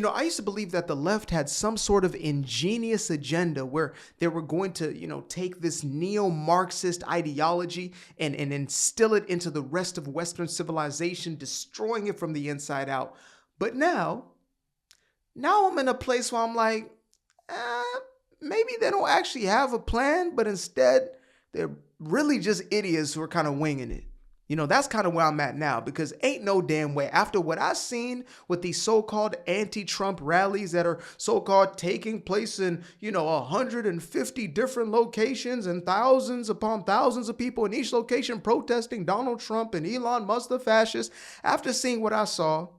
I used to believe that the left had some sort of ingenious agenda where they were going to, take this neo-Marxist ideology and instill it into the rest of Western civilization, destroying it from the inside out. But now I'm in a place where I'm like, maybe they don't actually have a plan, but instead they're really just idiots who are kind of winging it. That's kind of where I'm at now, because ain't no damn way after what I've seen with these so-called anti-Trump rallies that are so-called taking place in, 150 different locations and thousands upon thousands of people in each location protesting Donald Trump and Elon Musk, the fascist. After seeing what I saw,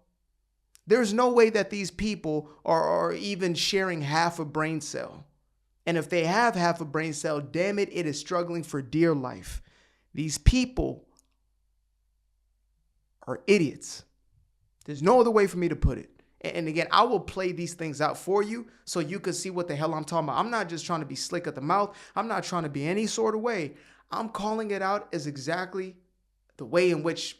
there's no way that these people are even sharing half a brain cell. And if they have half a brain cell, damn it, it is struggling for dear life. These people are idiots. There's no other way for me to put it. And again, I will play these things out for you so you can see what the hell I'm talking about. I'm not just trying to be slick at the mouth. I'm not trying to be any sort of way. I'm calling it out as exactly the way in which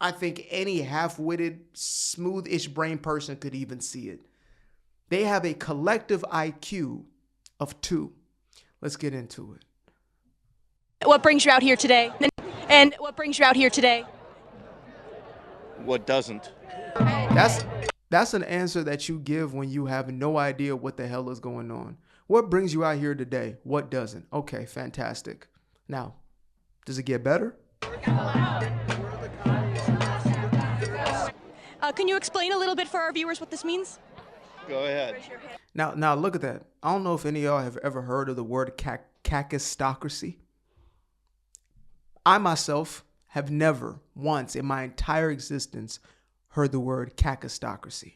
I think any half-witted, smooth-ish brain person could even see it. They have a collective IQ of 2. Let's get into it. What brings you out here today? And what brings you out here today? What doesn't? That's an answer that you give when you have no idea what the hell is going on. What brings you out here today? What doesn't? Okay, fantastic. Now, does it get better? Can you explain a little bit for our viewers what this means? Go ahead. Now look at that. I don't know if any of y'all have ever heard of the word kakistocracy. I myself have never once in my entire existence heard the word kakistocracy.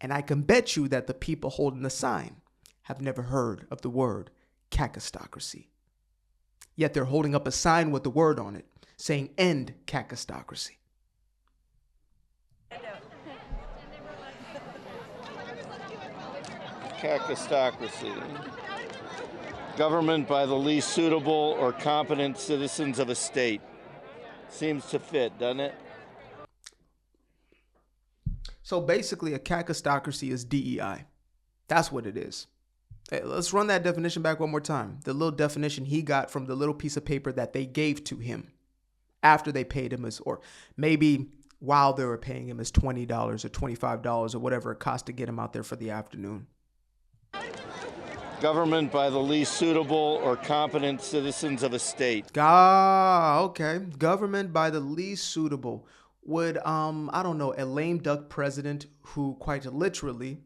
And I can bet you that the people holding the sign have never heard of the word kakistocracy. Yet they're holding up a sign with the word on it saying end kakistocracy. Kakistocracy. Government by the least suitable or competent citizens of a state. Seems to fit, doesn't it? So basically, a kakistocracy is DEI. That's what it is. Hey, let's run that definition back one more time. The little definition he got from the little piece of paper that they gave to him after they paid him, or maybe while they were paying him, as $20 or $25 or whatever it cost to get him out there for the afternoon. Government by the least suitable or competent citizens of a state. Okay. Government by the least suitable. Would, I don't know, a lame duck president who quite literally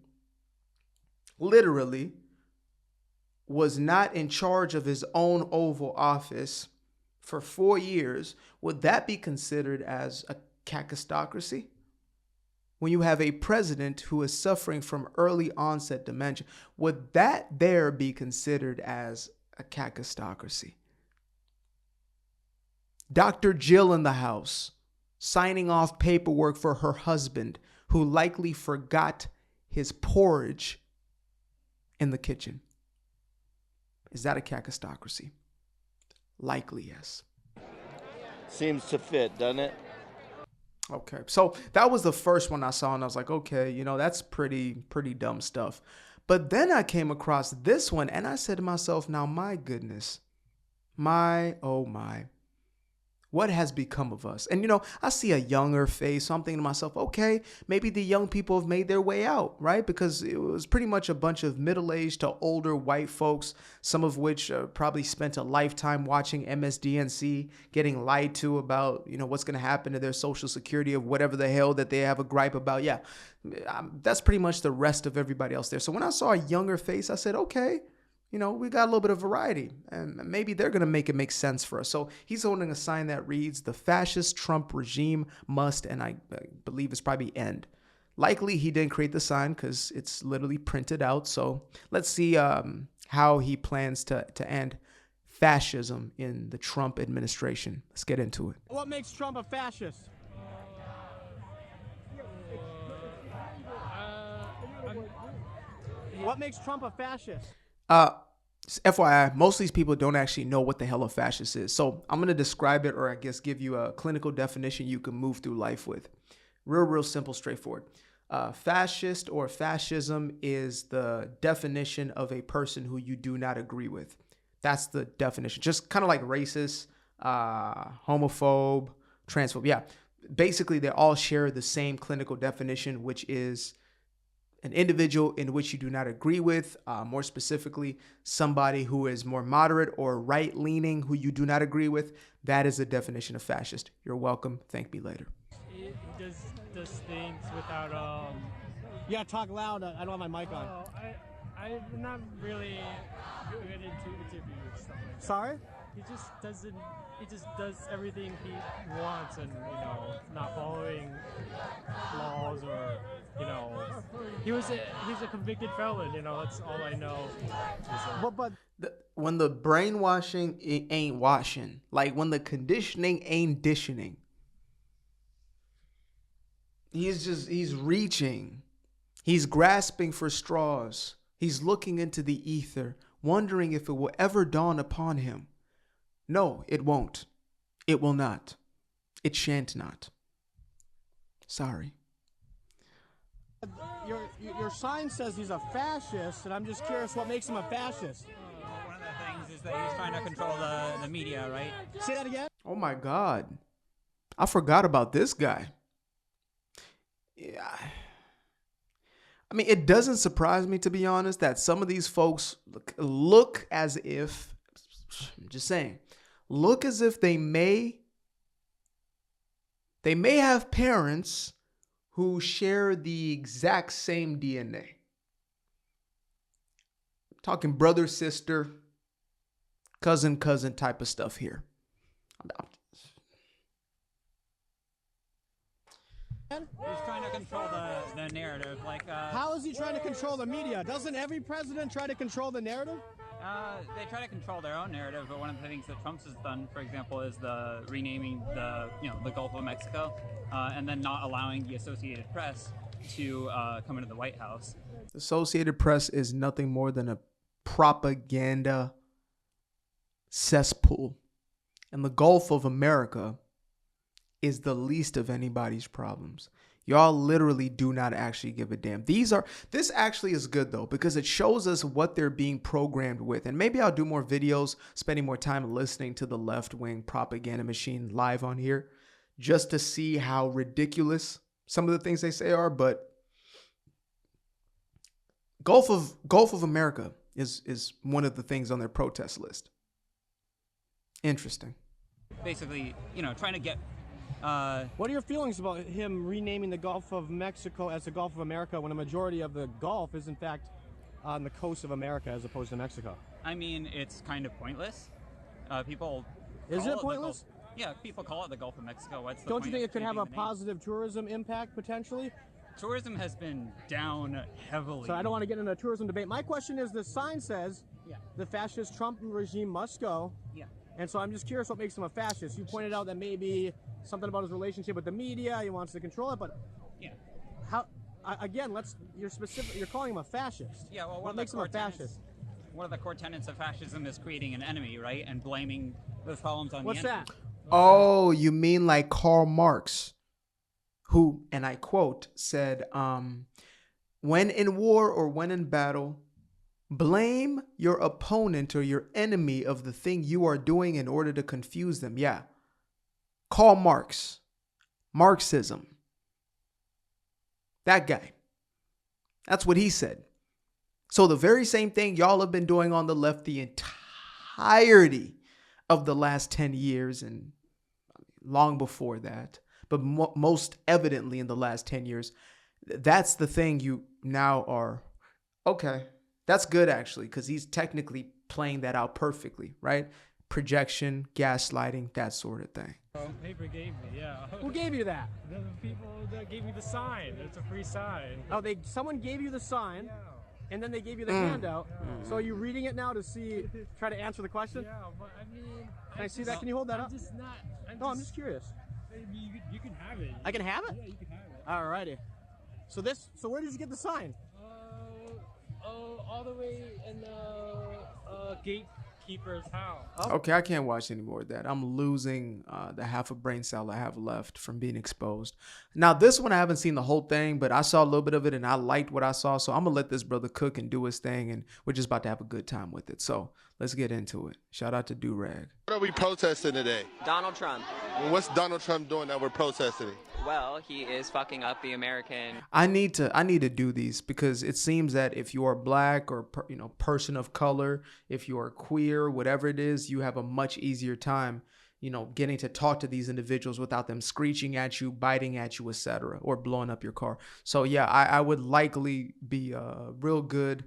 was not in charge of his own Oval Office for 4 years, would that be considered as a kakistocracy? When you have a president who is suffering from early onset dementia, would that there be considered as a kakistocracy? Dr. Jill in the house, signing off paperwork for her husband, who likely forgot his porridge in the kitchen. Is that a kakistocracy? Likely, yes. Seems to fit, doesn't it? Okay, so that was the first one I saw, and I was like, okay, that's pretty dumb stuff. But then I came across this one, and I said to myself, now, my goodness, oh my, what has become of us? And, I see a younger face, so I'm thinking to myself, okay, maybe the young people have made their way out, right? Because it was pretty much a bunch of middle-aged to older white folks, some of which probably spent a lifetime watching MSDNC, getting lied to about, what's going to happen to their Social Security or whatever the hell that they have a gripe about. Yeah, that's pretty much the rest of everybody else there. So when I saw a younger face, I said, okay, we got a little bit of variety, and maybe they're going to make it make sense for us. So he's holding a sign that reads, "The fascist Trump regime must," and I believe it's probably end. Likely he didn't create the sign because it's literally printed out. So let's see how he plans to end fascism in the Trump administration. Let's get into it. What makes Trump a fascist? What makes Trump a fascist? FYI, most of these people don't actually know what the hell a fascist is. So I'm going to describe it, or I guess give you a clinical definition you can move through life with. Real simple, straightforward. Fascist or fascism is the definition of a person who you do not agree with. That's the definition. Just kind of like racist, homophobe, transphobe. Yeah. Basically, they all share the same clinical definition, which is an individual in which you do not agree with. More specifically, somebody who is more moderate or right-leaning who you do not agree with. That is the definition of fascist. You're welcome. Thank me later. It does things without You gotta talk loud. I don't have my mic on. Oh, I'm not really good into interviews and stuff like that. Sorry? He just does everything he wants, and not following laws, or he's a convicted felon. That's all I know. But When the brainwashing ain't washing, like when the conditioning ain't dishing, he's reaching, he's grasping for straws, he's looking into the ether, wondering if it will ever dawn upon him. No, it won't. It will not. It shan't not. Sorry. your sign says he's a fascist, and I'm just curious what makes him a fascist. One of the things is that he's trying to control the media, right? Say that again? Oh my God. I forgot about this guy. Yeah. I mean, it doesn't surprise me, to be honest, that some of these folks look as if, I'm just saying, look as if they may have parents who share the exact same DNA. I'm talking brother, sister, cousin type of stuff here. He's trying to control the narrative. How is he trying to control the media? Doesn't every president try to control the narrative? They try to control their own narrative, but one of the things that Trump's has done, for example, is the renaming the Gulf of Mexico, and then not allowing the Associated Press to come into the White House. The Associated Press is nothing more than a propaganda cesspool, and the Gulf of America is the least of anybody's problems. Y'all literally do not actually give a damn. This actually is good though, because it shows us what they're being programmed with. And maybe I'll do more videos, spending more time listening to the left-wing propaganda machine live on here, just to see how ridiculous some of the things they say are. But Gulf of America is one of the things on their protest list. Interesting. Basically, trying to get. What are your feelings about him renaming the Gulf of Mexico as the Gulf of America when a majority of the Gulf is in fact on the coast of America as opposed to Mexico? I mean, it's kind of pointless. People. Is it pointless? Yeah, people call it the Gulf of Mexico. What's the Don't point you think of it could have changing a the name? positive tourism impact potentially? Tourism has been down heavily. So I don't want to get into a tourism debate. My question is, the sign says the fascist Trump regime must go. Yeah. And so I'm just curious what makes him a fascist. You pointed out that maybe something about his relationship with the media, he wants to control it, but how? Again, you're calling him a fascist. Yeah, well, what makes him a fascist? One of the core tenets of fascism is creating an enemy, right, and blaming those problems on What's the enemy. that? Oh, you mean like Karl Marx, who, and I quote, said, when in war or when in battle, blame your opponent or your enemy of the thing you are doing in order to confuse them. Yeah. Karl Marx. Marxism. That guy. That's what he said. So the very same thing y'all have been doing on the left the entirety of the last 10 years and long before that, but most evidently in the last 10 years, that's the thing you now are, okay, that's good actually, because he's technically playing that out perfectly, right? Projection, gaslighting, that sort of thing. Paper gave me, yeah. Who gave you that? The people that gave me the sign. It's a free sign. Oh, someone gave you the sign, and then they gave you the handout. So are you reading it now to try to answer the question? Yeah, but I mean... Can I see that? Can you hold that up? I'm just curious. You can have it. I can have it? Yeah, you can have it. Alrighty. So where did you get the sign? All the way in the keeper's house. Okay, I can't watch any more of that. I'm losing the half a brain cell I have left from being exposed. Now, this one I haven't seen the whole thing, but I saw a little bit of it and I liked what I saw. So I'm gonna let this brother cook and do his thing, and we're just about to have a good time with it. So let's get into it. Shout out to Durag. What are we protesting today? Donald Trump. What's Donald Trump doing that we're protesting? Well, he is fucking up the American. I need to do these because it seems that if you are black or person of color, if you are queer, whatever it is, you have a much easier time, getting to talk to these individuals without them screeching at you, biting at you, etc., or blowing up your car. So yeah, I would likely be a real good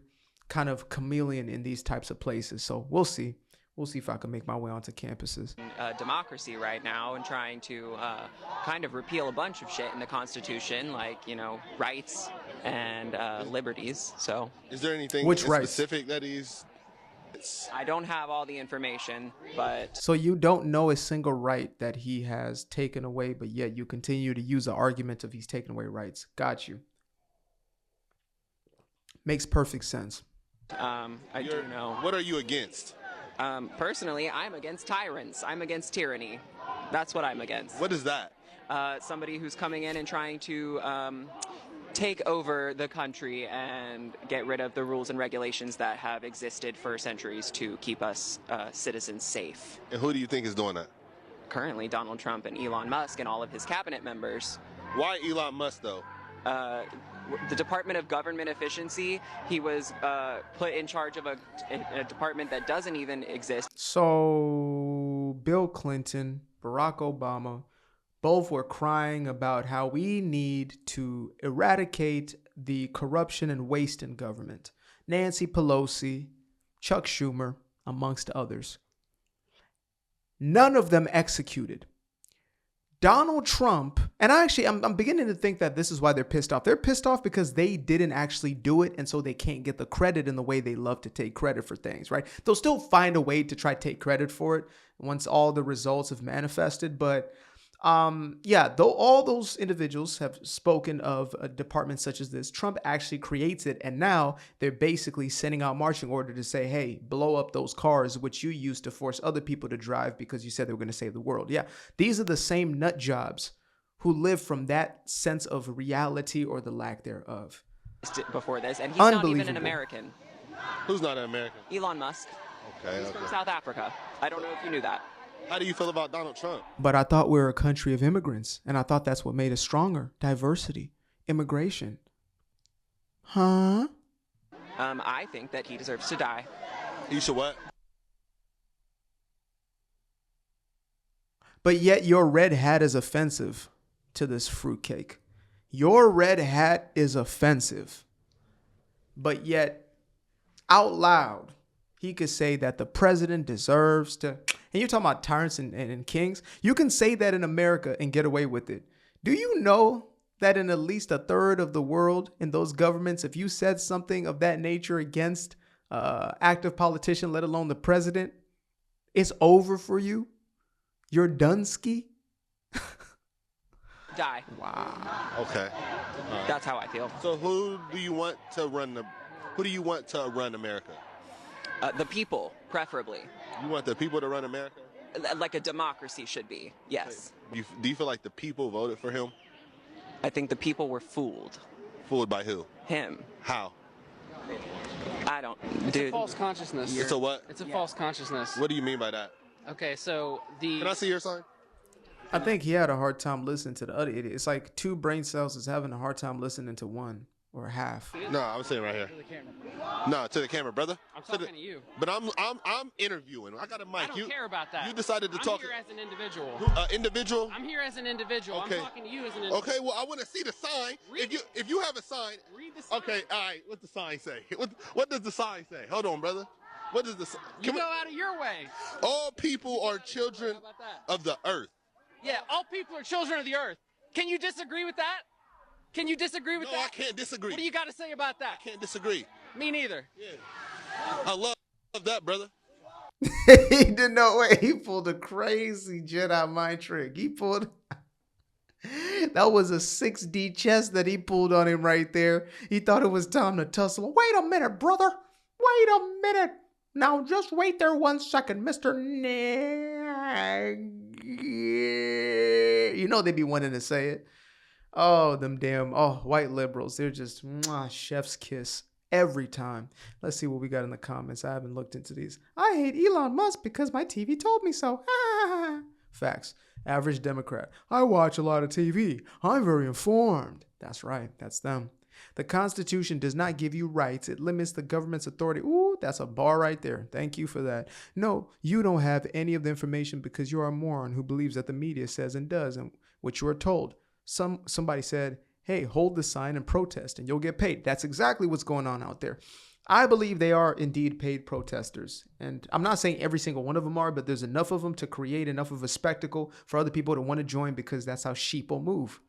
kind of chameleon in these types of places. So we'll see. We'll see if I can make my way onto campuses. Democracy right now and trying to kind of repeal a bunch of shit in the Constitution, like, rights and liberties. So, is there anything Which rights? specific that he's... I don't have all the information, but... So you don't know a single right that he has taken away, but yet you continue to use the argument of he's taken away rights. Got you. Makes perfect sense. I do know. What are you against? Personally, I'm against tyrants. I'm against tyranny. That's what I'm against. What is that? Somebody who's coming in and trying to take over the country and get rid of the rules and regulations that have existed for centuries to keep us citizens safe. And who do you think is doing that? Currently, Donald Trump and Elon Musk and all of his cabinet members. Why Elon Musk, though? The Department of Government Efficiency, he was put in charge of a department that doesn't even exist. So Bill Clinton, Barack Obama, both were crying about how we need to eradicate the corruption and waste in government. Nancy Pelosi, Chuck Schumer, amongst others. None of them executed. Donald Trump, and I'm beginning to think that this is why they're pissed off. They're pissed off because they didn't actually do it, and so they can't get the credit in the way they love to take credit for things, right? They'll still find a way to try to take credit for it once all the results have manifested, but though all those individuals have spoken of a department such as this, Trump actually creates it, and now they're basically sending out marching order to say, hey, blow up those cars which you used to force other people to drive because you said they were going to save the world. Yeah, these are the same nut jobs who live from that sense of reality or the lack thereof. Before this, and he's not even an American. Who's not an American? Elon Musk. Okay. He's from South Africa. I don't know if you knew that. How do you feel about Donald Trump? But I thought we were a country of immigrants, and I thought that's what made us stronger. Diversity, immigration. Huh? I think that he deserves to die. You should what? But yet your red hat is offensive to this fruitcake. Your red hat is offensive. But yet, out loud, he could say that the president deserves to... And you're talking about tyrants and kings. You can say that in America and get away with it. Do you know that in at least a third of the world, in those governments, if you said something of that nature against active politician, let alone the president, it's over for you? You're Dunsky? Die. Wow. Okay. That's how I feel. So who do you want to run America? The people, preferably. You want the people to run America? Like a democracy should be, yes. Do you feel like the people voted for him? I think the people were fooled. Fooled by who? Him. How? I don't, It's a dude. false consciousness. It's a what? It's a false consciousness. What do you mean by that? Okay, so Can I see your sign? I think he had a hard time listening to the other idiot. It's like two brain cells is having a hard time listening to one or half. No, I'm sitting right here. To the camera. No, to the camera, brother. I'm talking to you. But I'm interviewing. I got a mic. I don't care about that. You decided to I'm talk. here as an individual. Individual. I'm here as an individual. Okay. I'm talking to you as an individual. Okay. Well, I want to see the sign. If you have a sign. Read the sign. Okay. All right. What's the sign say? What does the sign say? Hold on, brother. What does the sign? You go out of your way. All people are children How about that? of the earth. Yeah, all people are children of the earth. Can you disagree with that? Can you disagree with No, that? I can't disagree. What do you got to say about that? Can't disagree. Me neither. Yeah. I love that, brother. He did not wait. He pulled a crazy Jedi mind trick. That was a 6D chess that he pulled on him right there. He thought it was time to tussle. Wait a minute, brother. Wait a minute. Now just wait there 1 second, Mr. You know they be wanting to say it. Oh, them damn, white liberals. They're just chef's kiss every time. Let's see what we got in the comments. I haven't looked into these. I hate Elon Musk because my TV told me so. Facts. Average Democrat. I watch a lot of TV. I'm very informed. That's right. That's them. The Constitution does not give you rights. It limits the government's authority. Ooh, that's a bar right there. Thank you for that. No, you don't have any of the information because you're a moron who believes that the media says and does and what you are told. Somebody said, hey, hold the sign and protest and you'll get paid. That's exactly what's going on out there. I believe they are indeed paid protesters. And I'm not saying every single one of them are, but there's enough of them to create enough of a spectacle for other people to want to join because that's how sheep will move.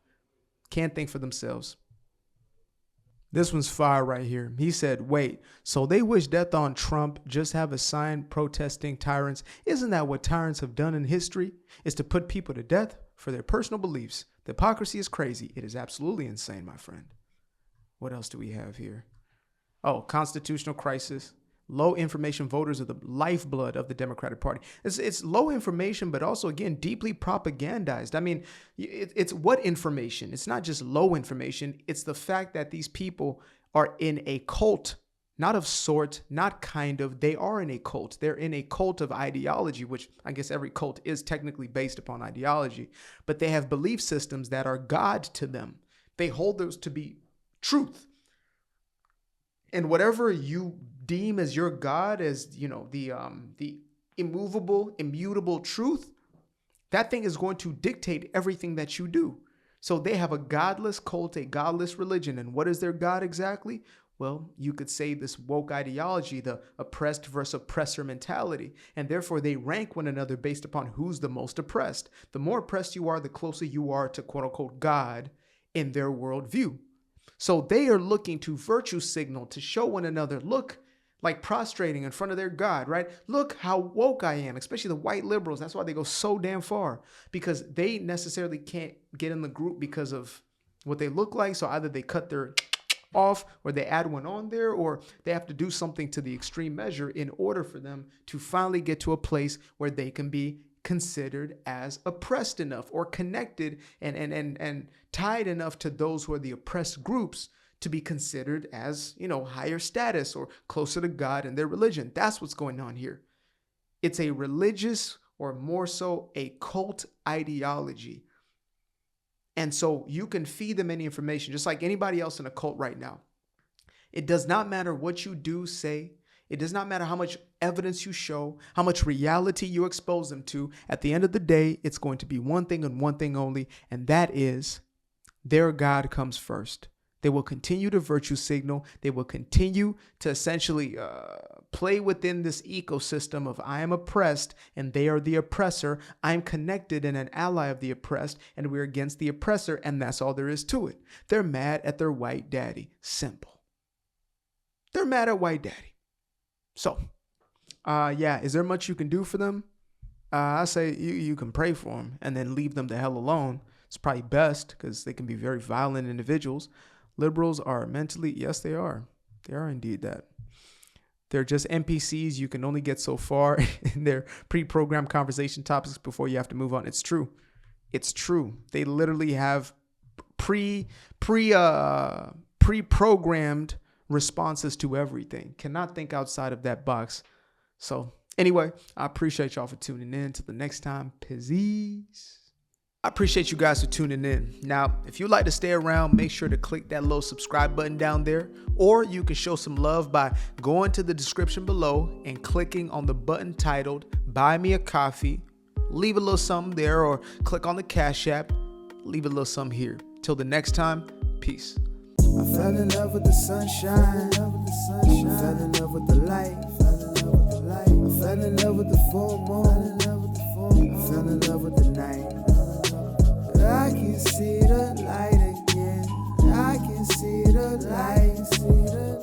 Can't think for themselves. This one's fire right here. He said, wait, so they wish death on Trump, just have a sign protesting tyrants. Isn't that what tyrants have done in history? Is to put people to death for their personal beliefs. The hypocrisy is crazy. It is absolutely insane, my friend. What else do we have here? Oh, constitutional crisis. Low information voters are the lifeblood of the Democratic Party. It's low information, but also, again, deeply propagandized. I mean, it's what information? It's not just low information. It's the fact that these people are in a cult, not of sort, not kind of. They are in a cult. They're in a cult of ideology, which I guess every cult is technically based upon ideology. But they have belief systems that are God to them. They hold those to be truth. And whatever you deem as your God, as the immovable, immutable truth, that thing is going to dictate everything that you do. So they have a godless cult, a godless religion. And what is their God exactly? Well, you could say this woke ideology, the oppressed versus oppressor mentality. And therefore they rank one another based upon who's the most oppressed. The more oppressed you are, the closer you are to quote unquote God in their worldview. So they are looking to virtue signal to show one another, look, like prostrating in front of their God, right? Look how woke I am, especially the white liberals. That's why they go so damn far, because they necessarily can't get in the group because of what they look like. So either they cut their off or they add one on there, or they have to do something to the extreme measure in order for them to finally get to a place where they can be considered as oppressed enough or connected and tied enough to those who are the oppressed groups to be considered as, higher status or closer to God and their religion. That's what's going on here. It's a religious, or more so a cult ideology. And so you can feed them any information, just like anybody else in a cult right now. It does not matter what you do, say. It does not matter how much evidence you show, how much reality you expose them to. At the end of the day, it's going to be one thing and one thing only, and that is their God comes first. They will continue to virtue signal. They will continue to essentially play within this ecosystem of I am oppressed and they are the oppressor. I'm connected and an ally of the oppressed, and we're against the oppressor, and that's all there is to it. They're mad at their white daddy. Simple. They're mad at white daddy. So, is there much you can do for them? I say you can pray for them and then leave them the hell alone. It's probably best because they can be very violent individuals. Liberals are mentally, yes, they are. They are indeed that. They're just NPCs. You can only get so far in their pre-programmed conversation topics before you have to move on. It's true. It's true. They literally have pre-programmed responses to everything. Cannot think outside of that box. So anyway, I appreciate y'all for tuning in. Till the next time, peace. I appreciate you guys for tuning in. Now, if you'd like to stay around, make sure to click that little subscribe button down there, or you can show some love by going to the description below and clicking on the button titled Buy Me a Coffee. Leave a little something there, or click on the Cash App. Leave a little something here. Till the next time, peace. I fell in love with the sunshine. I fell in love with the light. I fell in love with the full moon. I fell in love with the night. I can see the light again. I can see the light.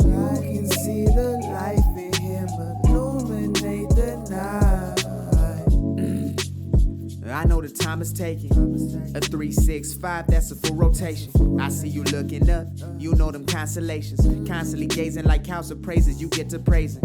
You can see the life in him illuminate the night. I know the time is taking. A 365, that's a full rotation. I see you looking up. You know them constellations. Constantly gazing like house of praises. You get to praising.